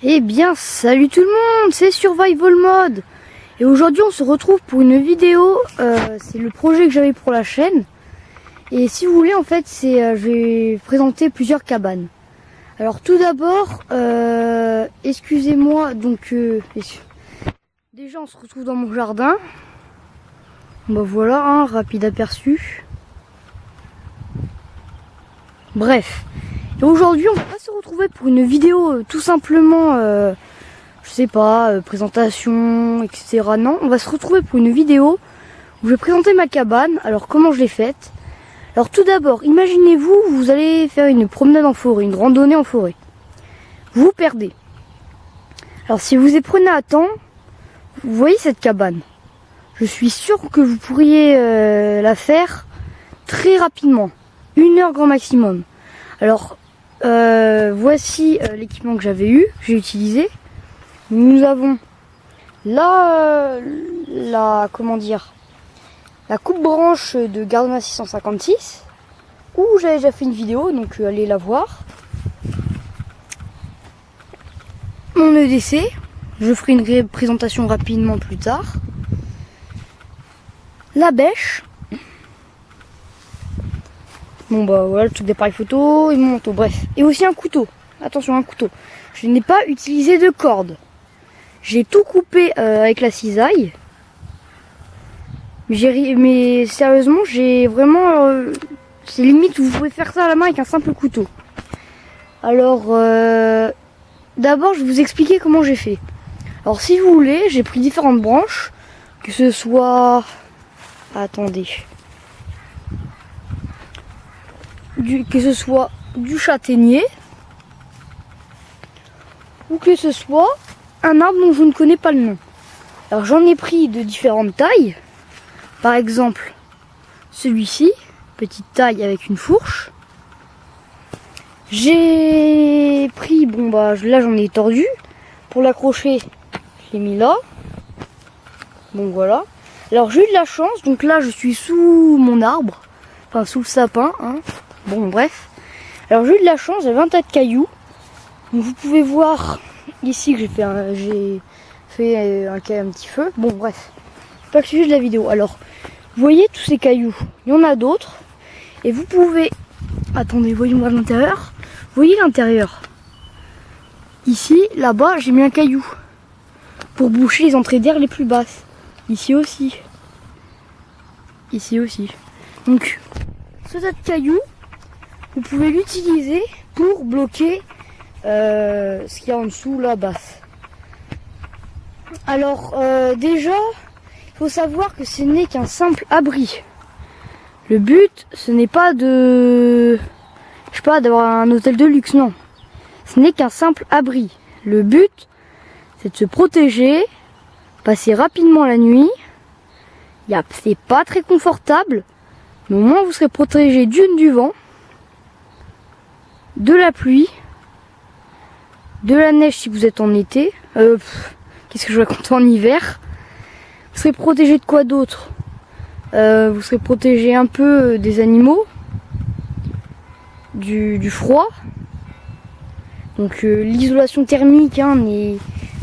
Eh bien, salut tout le monde, c'est Survival Mode. Et aujourd'hui, on se retrouve pour une vidéo. C'est le projet que j'avais pour la chaîne. Et si vous voulez, en fait, je vais présenter plusieurs cabanes. Alors, tout d'abord, excusez-moi. Donc, déjà, on se retrouve dans mon jardin. Bah voilà, un rapide aperçu. Bref. Et aujourd'hui, on va pas se retrouver pour une vidéo tout simplement, je sais pas, présentation, etc. Non, on va se retrouver pour une vidéo où je vais présenter ma cabane. Alors, comment je l'ai faite? Alors, tout d'abord, imaginez-vous, vous allez faire une promenade en forêt, une randonnée en forêt. Vous vous perdez. Alors, si vous y prenez à temps, vous voyez cette cabane. Je suis sûr que vous pourriez la faire très rapidement. 1 heure grand maximum. Alors, voici l'équipement que j'ai utilisé. Nous avons la coupe-branche de Gardena 656, où j'avais déjà fait une vidéo, donc allez la voir. Mon EDC, je ferai une présentation rapidement plus tard. La bêche. Bon bah voilà, le truc d'appareil photo et mon manteau, bref. Et aussi un couteau. Attention, un couteau. Je n'ai pas utilisé de corde. J'ai tout coupé avec la cisaille. Mais sérieusement, j'ai vraiment... c'est limite, vous pouvez faire ça à la main avec un simple couteau. Alors, d'abord, je vais vous expliquer comment j'ai fait. Alors, si vous voulez, j'ai pris différentes branches. Que ce soit... Attendez... que ce soit du châtaignier ou que ce soit un arbre dont je ne connais pas le nom. Alors j'en ai pris de différentes tailles. Par exemple, celui-ci, petite taille avec une fourche. J'ai pris, bon bah là j'en ai tordu. Pour l'accrocher, je l'ai mis là. Bon voilà. Alors j'ai eu de la chance, donc là je suis sous mon arbre. Enfin sous le sapin, hein. Bon bref, alors j'ai eu de la chance, j'avais un tas de cailloux. Donc vous pouvez voir ici que j'ai fait un petit feu. Bon bref, c'est pas le sujet de la vidéo. Alors, vous voyez tous ces cailloux, il y en a d'autres. Et vous pouvez, attendez, voyons voir l'intérieur. Vous voyez l'intérieur. Ici, là-bas, j'ai mis un caillou pour boucher les entrées d'air les plus basses. Ici aussi. Ici aussi. Donc, ce tas de cailloux, vous pouvez l'utiliser pour bloquer ce qu'il y a en dessous, la basse. Alors déjà, il faut savoir que ce n'est qu'un simple abri. Le but, ce n'est pas de... je sais pas, d'avoir un hôtel de luxe, non. Ce n'est qu'un simple abri. Le but, c'est de se protéger, passer rapidement la nuit. C'est pas très confortable, mais au moins vous serez protégé du vent, de la pluie, de la neige si vous êtes en été. Qu'est-ce que je raconte, en hiver. Vous serez protégé de quoi d'autre? Vous serez protégé un peu des animaux, du froid. Donc l'isolation thermique n'est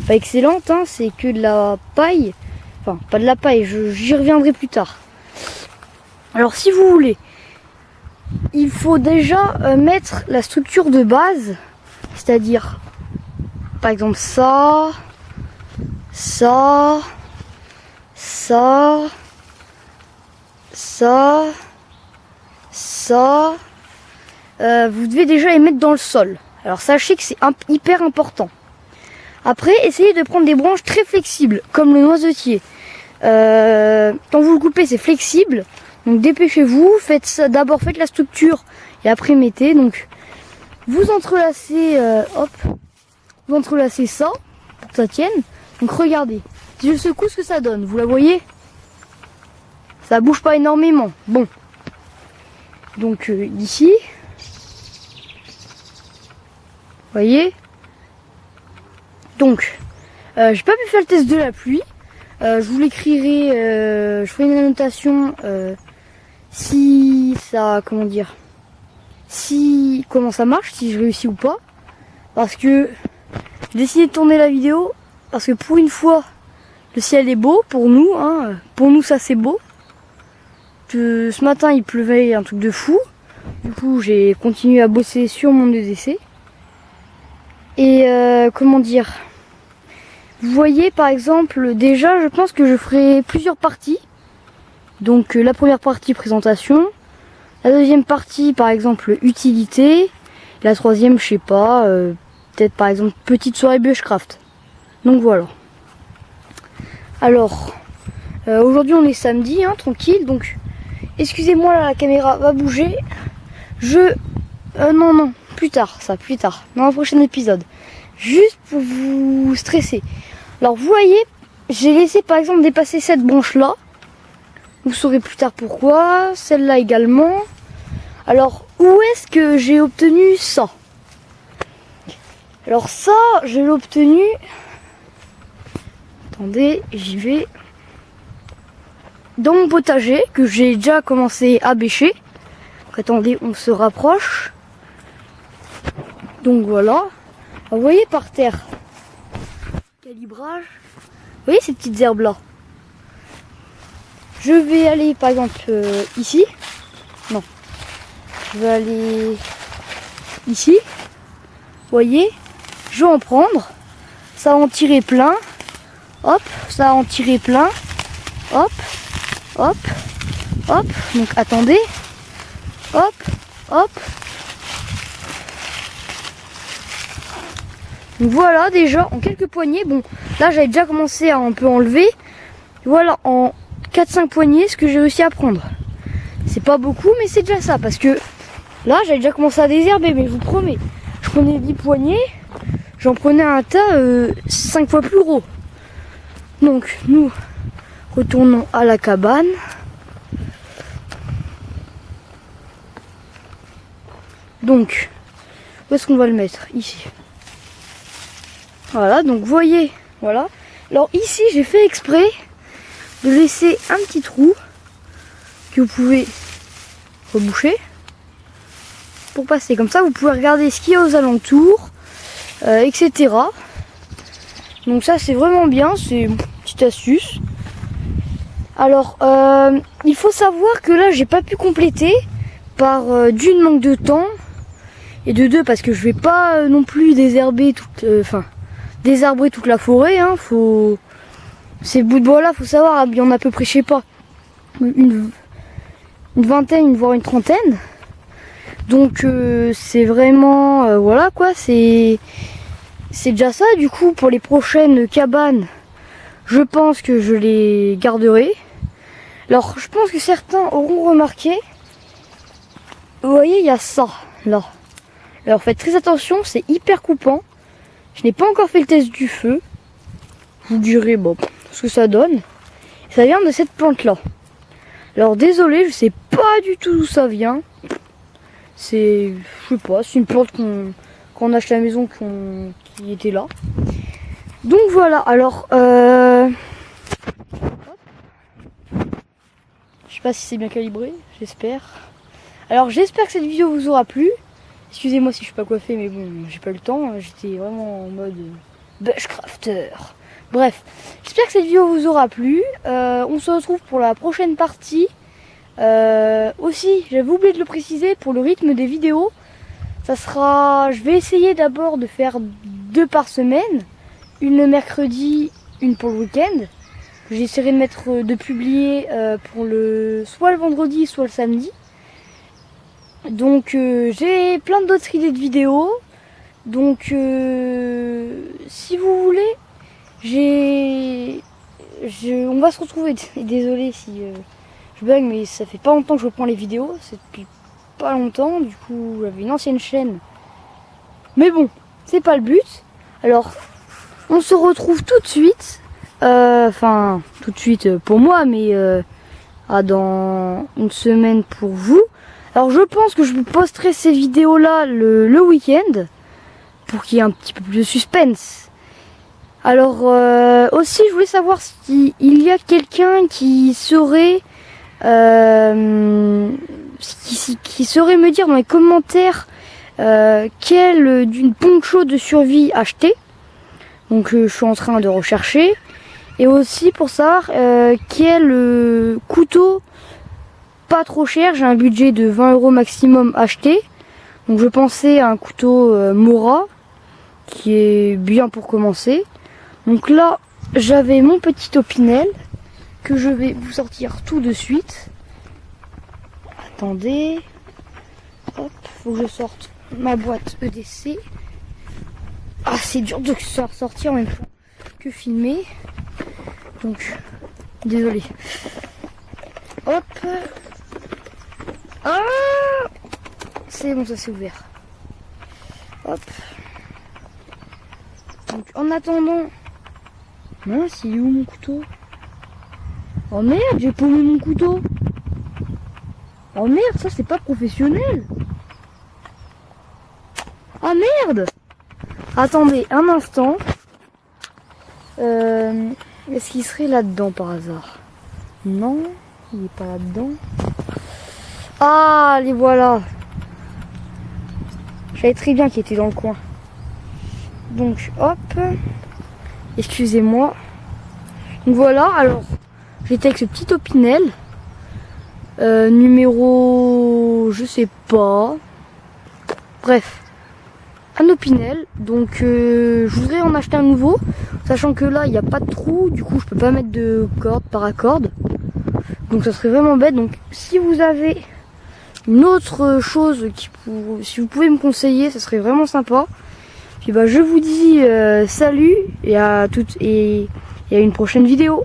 pas excellente, hein, c'est que de la paille. Enfin, pas de la paille, j'y reviendrai plus tard. Alors si vous voulez, il faut déjà mettre la structure de base, c'est-à-dire par exemple ça, ça, ça, ça, ça. Vous devez déjà les mettre dans le sol. Alors sachez que c'est hyper important. Après, essayez de prendre des branches très flexibles, comme le noisetier. Quand vous le coupez, c'est flexible. Donc dépêchez-vous, faites ça. D'abord faites la structure et après mettez. Donc vous entrelacez, vous entrelacez ça pour que ça tienne. Donc regardez, si je secoue, ce que ça donne, vous la voyez? Ça bouge pas énormément. Bon, donc ici, voyez. Donc j'ai pas pu faire le test de la pluie. Je vous l'écrirai, je ferai une annotation si ça, comment dire, comment ça marche, si je réussis ou pas. Parce que j'ai décidé de tourner la vidéo parce que pour une fois, le ciel est beau pour nous. Hein. Pour nous, ça c'est beau. Ce matin, il pleuvait un truc de fou. Du coup, j'ai continué à bosser sur mon EDC. Et comment dire, vous voyez par exemple, déjà je pense que je ferai plusieurs parties. Donc la première partie présentation, la deuxième partie par exemple utilité, la troisième je sais pas, peut-être par exemple petite soirée Bushcraft. Donc voilà. Alors aujourd'hui on est samedi, hein, tranquille, donc excusez-moi là, la caméra va bouger. Non, plus tard, dans un prochain épisode. Juste pour vous stresser. Alors vous voyez, j'ai laissé par exemple dépasser cette branche là. Vous saurez plus tard pourquoi. Celle-là également. Alors où est-ce que j'ai obtenu ça? Alors ça, je l'ai obtenu. Attendez, j'y vais. Dans mon potager que j'ai déjà commencé à bêcher. Donc, attendez, on se rapproche. Donc voilà. Alors, vous voyez par terre. Calibrage. Vous voyez ces petites herbes là. Je vais aller par exemple ici. Non. Je vais aller ici. Vous voyez. Je vais en prendre. Ça va en tirer plein. Hop. Ça va en tirer plein. Hop. Hop. Hop. Donc attendez. Hop. Hop. Donc voilà déjà en quelques poignées. Bon là j'avais déjà commencé à un peu enlever. Voilà en 4-5 poignées ce que j'ai réussi à prendre. C'est pas beaucoup mais c'est déjà ça. Parce que là j'avais déjà commencé à désherber. Mais je vous promets, je prenais 10 poignées. J'en prenais un tas 5 fois plus gros. Donc nous retournons à la cabane. Donc où est-ce qu'on va le mettre? Ici. Voilà, donc vous voyez, voilà. Alors ici, j'ai fait exprès de laisser un petit trou que vous pouvez reboucher pour passer. Comme ça, vous pouvez regarder ce qu'il y a aux alentours, etc. Donc ça, c'est vraiment bien, c'est une petite astuce. Alors, il faut savoir que là, j'ai pas pu compléter par d'une manque de temps et de deux parce que je vais pas non plus désherber désarbrer toute la forêt, hein. Ces bouts de bois là, faut savoir, il y en a à peu près, je sais pas, une vingtaine, voire une trentaine. Donc c'est vraiment, voilà quoi, c'est déjà ça. Du coup, pour les prochaines cabanes, je pense que je les garderai. Alors, je pense que certains auront remarqué, vous voyez, il y a ça, là. Alors faites très attention, c'est hyper coupant. Je n'ai pas encore fait le test du feu. Je vous dirai bon, ce que ça donne. Ça vient de cette plante là. Alors désolé, je sais pas du tout d'où ça vient. C'est, je sais pas, c'est une plante qu'on achète à la maison qui était là. Donc voilà, alors je sais pas si c'est bien calibré, j'espère. Alors j'espère que cette vidéo vous aura plu. Excusez-moi si je suis pas coiffée, mais bon, j'ai pas le temps. J'étais vraiment en mode Bushcrafter. Bref, j'espère que cette vidéo vous aura plu. On se retrouve pour la prochaine partie. Aussi, j'avais oublié de le préciser, pour le rythme des vidéos, ça sera... Je vais essayer d'abord de faire 2 par semaine. Une le mercredi, une pour le week-end. J'essaierai de publier pour soit le vendredi, soit le samedi. Donc j'ai plein d'autres idées de vidéos. Donc si vous voulez, on va se retrouver. Désolé si je bug, mais ça fait pas longtemps que je reprends les vidéos. C'est depuis pas longtemps. Du coup, j'avais une ancienne chaîne. Mais bon, c'est pas le but. Alors, on se retrouve tout de suite. Enfin, tout de suite pour moi, mais dans une semaine pour vous. Alors je pense que je vous posterai ces vidéos là le week-end pour qu'il y ait un petit peu plus de suspense. Alors aussi je voulais savoir s'il y a quelqu'un qui saurait me dire dans les commentaires d'une poncho de survie acheter. Donc je suis en train de rechercher. Et aussi pour savoir quel couteau pas trop cher. J'ai un budget de 20 € maximum acheté. Donc je pensais à un couteau Mora qui est bien pour commencer. Donc là j'avais mon petit Opinel que je vais vous sortir tout de suite. Attendez. Hop, faut que je sorte ma boîte EDC. Ah, c'est dur de sortir en même temps que filmer. Donc, désolé. Hop. Ah, c'est bon, ça s'est ouvert. Hop. Donc, en attendant... Mince, il est où mon couteau? Oh merde, j'ai paumé mon couteau. Oh merde, ça c'est pas professionnel. Ah merde. Attendez un instant. Est-ce qu'il serait là-dedans par hasard? Non, il est pas là-dedans. Ah, les voilà. Je savais très bien qu'il était dans le coin. Donc hop. Excusez-moi. Donc voilà, alors j'étais avec ce petit Opinel. Numéro... je sais pas. Bref. Un Opinel. Donc je voudrais en acheter un nouveau. Sachant que là il n'y a pas de trou. Du coup je peux pas mettre de corde, paracorde. Donc ça serait vraiment bête. Donc si vous avez une autre chose si vous pouvez me conseiller, ça serait vraiment sympa. Puis bah je vous dis salut et à toutes et à une prochaine vidéo.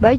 Bye.